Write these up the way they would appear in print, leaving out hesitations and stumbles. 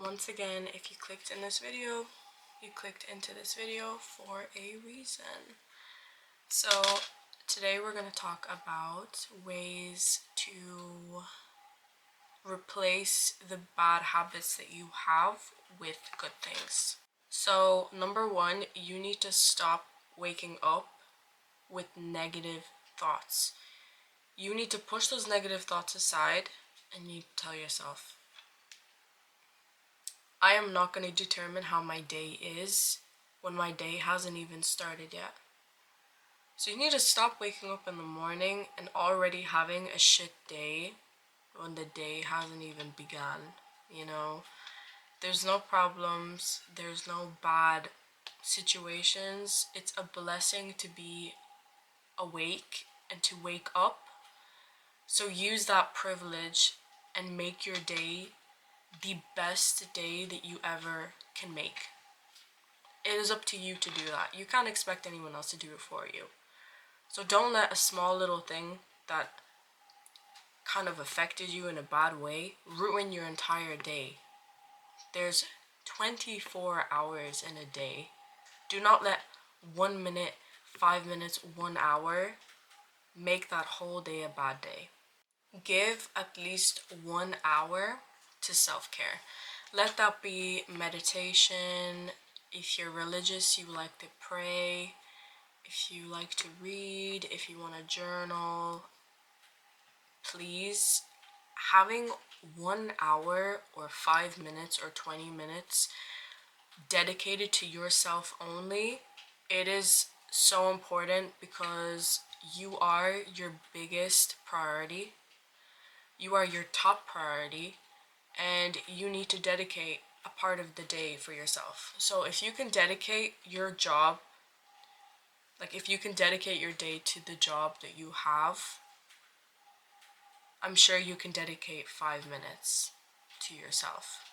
once again, if you clicked in this video, you clicked into this video for a reason. So today we're going to talk about ways to replace the bad habits that you have with good things. So number one, you need to stop waking up with negative thoughts. You need to push those negative thoughts aside and you tell yourself, I am not going to determine how my day is when my day hasn't even started yet. So you need to stop waking up in the morning and already having a shit day when the day hasn't even begun, you know? There's no problems, there's no bad situations. It's a blessing to be awake and to wake up. So use that privilege and make your day the best day that you ever can make. It is up to you to do that. You can't expect anyone else to do it for you. So don't let a small little thing that kind of affected you in a bad way ruin your entire day. There's 24 hours in a day. Do not let 1 minute, 5 minutes, 1 hour make that whole day a bad day. Give at least 1 hour to self-care. Let that be meditation. If you're religious, you like to pray. If you like to read, if you want to journal, please, having 1 hour or 5 minutes or 20 minutes dedicated to yourself only, it is so important because you are your biggest priority. You are your top priority, and you need to dedicate a part of the day for yourself. So if you can dedicate your job, like if you can dedicate your day to the job that you have, I'm sure you can dedicate 5 minutes to yourself,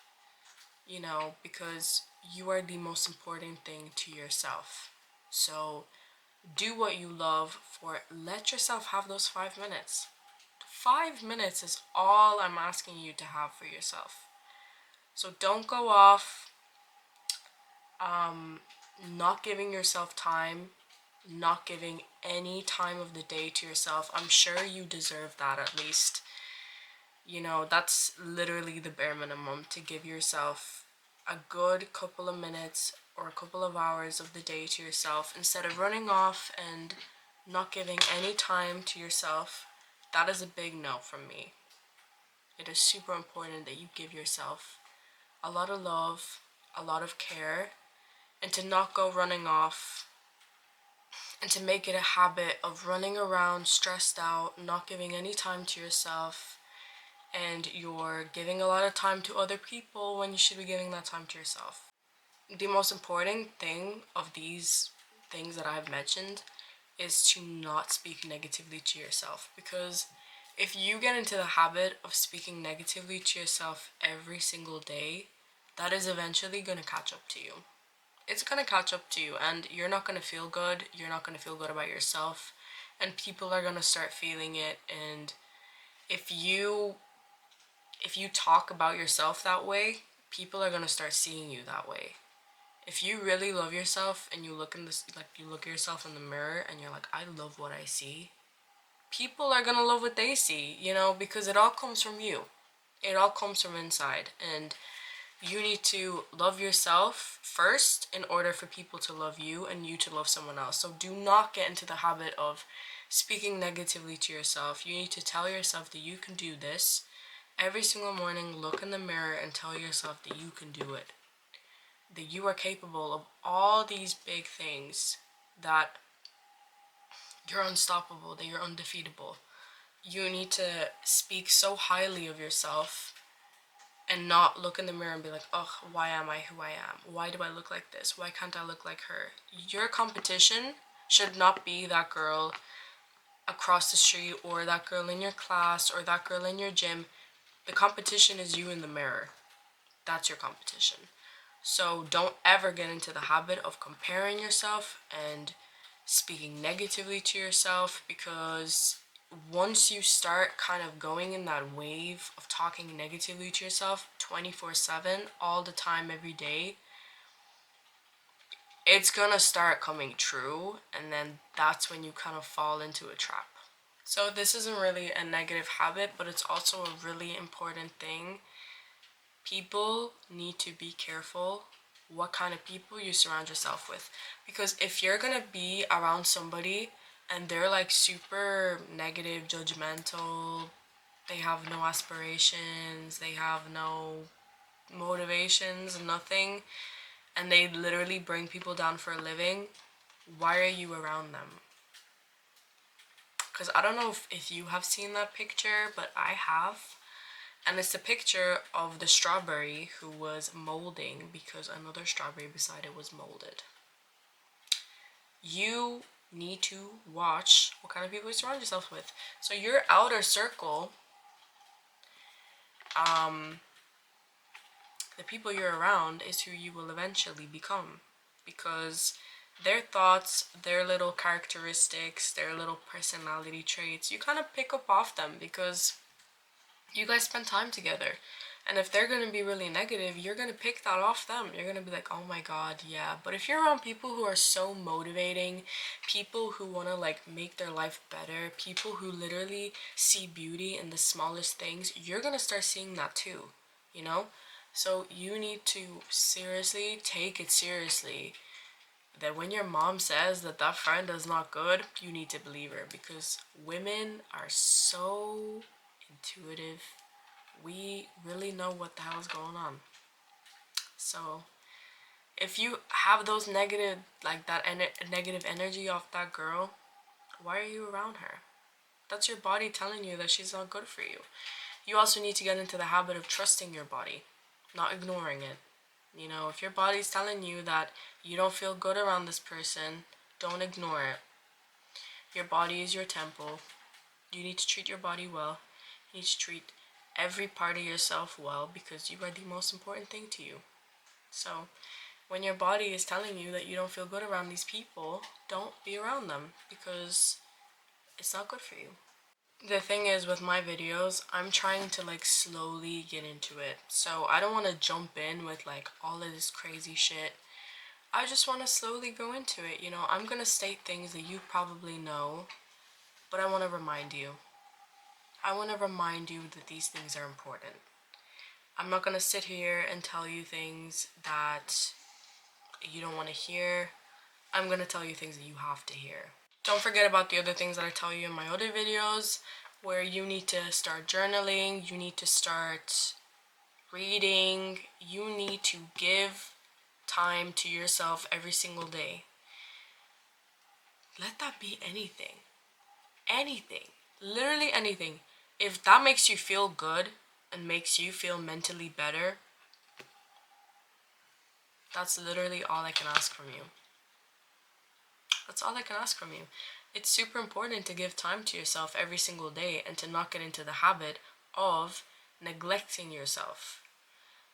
because you are the most important thing to yourself. So do what you love let yourself have those 5 minutes. 5 minutes is all I'm asking you to have for yourself. So don't go off not giving yourself time, not giving any time of the day to yourself. I'm sure you deserve that at least. That's literally the bare minimum, to give yourself a good couple of minutes or a couple of hours of the day to yourself instead of running off and not giving any time to yourself. That is a big no from me. It is super important that you give yourself a lot of love, a lot of care, and to not go running off and to make it a habit of running around stressed out, not giving any time to yourself, and you're giving a lot of time to other people when you should be giving that time to yourself. The most important thing of these things that I've mentioned is to not speak negatively to yourself, because if you get into the habit of speaking negatively to yourself every single day, that is eventually going to catch up to you. It's going to catch up to you, and you're not going to feel good. You're not going to feel good about yourself, and people are going to start feeling it. And if you talk about yourself that way, people are going to start seeing you that way. If you really love yourself and you look at yourself in the mirror and you're like, I love what I see, people are going to love what they see, because it all comes from you. It all comes from inside, and you need to love yourself first in order for people to love you and you to love someone else. So do not get into the habit of speaking negatively to yourself. You need to tell yourself that you can do this. Every single morning, look in the mirror and tell yourself that you can do it. That you are capable of all these big things, that you're unstoppable, that you're undefeatable. You need to speak so highly of yourself and not look in the mirror and be like, oh, why am I who I am? Why do I look like this? Why can't I look like her? Your competition should not be that girl across the street or that girl in your class or that girl in your gym. The competition is you in the mirror. That's your competition. So don't ever get into the habit of comparing yourself and speaking negatively to yourself, because once you start kind of going in that wave of talking negatively to yourself 24/7, all the time, every day, it's gonna start coming true, and then that's when you kind of fall into a trap. So this isn't really a negative habit, but it's also a really important thing. People need to be careful what kind of people you surround yourself with, because if you're gonna be around somebody and they're like super negative, judgmental, they have no aspirations, they have no motivations, nothing, and they literally bring people down for a living, why are you around them? Because I don't know if you have seen that picture, but I have. And it's a picture of the strawberry who was molding because another strawberry beside it was molded. You need to watch what kind of people you surround yourself with. So your outer circle, the people you're around is who you will eventually become, because their thoughts, their little characteristics, their little personality traits, you kind of pick up off them because you guys spend time together. And if they're going to be really negative, you're going to pick that off them. You're going to be like, oh my god, yeah. But if you're around people who are so motivating, people who want to like make their life better, people who literally see beauty in the smallest things, you're going to start seeing that too, you know? So you need to seriously take it seriously that when your mom says that that friend is not good, you need to believe her, because women are so intuitive. We really know what the hell is going on. So if you have those negative, like that negative energy off that girl, why are you around her? That's your body telling you that she's not good for you. You also need to get into the habit of trusting your body, not ignoring it. You know, if your body's telling you that you don't feel good around this person, don't ignore it. Your body is your temple. You need to treat your body well. You need to treat every part of yourself well, because you are the most important thing to you. So when your body is telling you that you don't feel good around these people, don't be around them, because it's not good for you. The thing is, with my videos, I'm trying to like slowly get into it. So I don't want to jump in with like all of this crazy shit. I just want to slowly go into it. You know, I'm going to state things that you probably know, but I want to remind you. I want to remind you that these things are important. I'm not going to sit here and tell you things that you don't want to hear. I'm going to tell you things that you have to hear. Don't forget about the other things that I tell you in my other videos, where you need to start journaling, you need to start reading, you need to give time to yourself every single day. Let that be anything. Anything. Literally anything. If that makes you feel good and makes you feel mentally better, that's literally all I can ask from you. That's all I can ask from you. It's super important to give time to yourself every single day and to not get into the habit of neglecting yourself.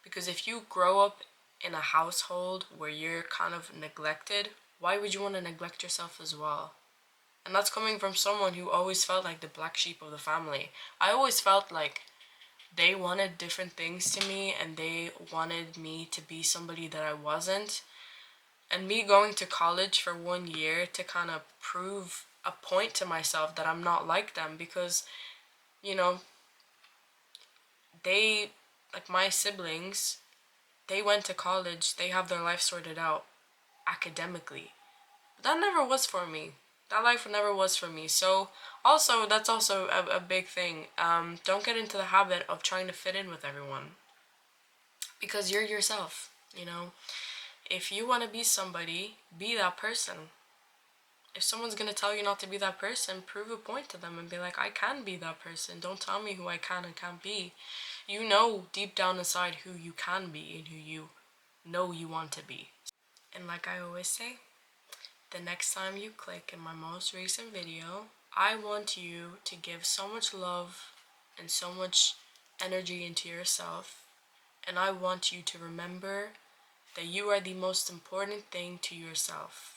Because if you grow up in a household where you're kind of neglected, why would you want to neglect yourself as well? And that's coming from someone who always felt like the black sheep of the family. I always felt like they wanted different things to me and they wanted me to be somebody that I wasn't. And me going to college for 1 year to kind of prove a point to myself that I'm not like them, because, you know, they, like my siblings, they went to college, they have their life sorted out academically. But that never was for me. That life never was for me. So also, that's also a big thing. Don't get into the habit of trying to fit in with everyone, because you're yourself, you know. If you want to be somebody, be that person. If someone's going to tell you not to be that person, prove a point to them and be like, I can be that person. Don't tell me who I can and can't be. You know deep down inside who you can be and who you know you want to be. And like I always say, the next time you click in my most recent video, I want you to give so much love and so much energy into yourself. And I want you to remember that you are the most important thing to yourself.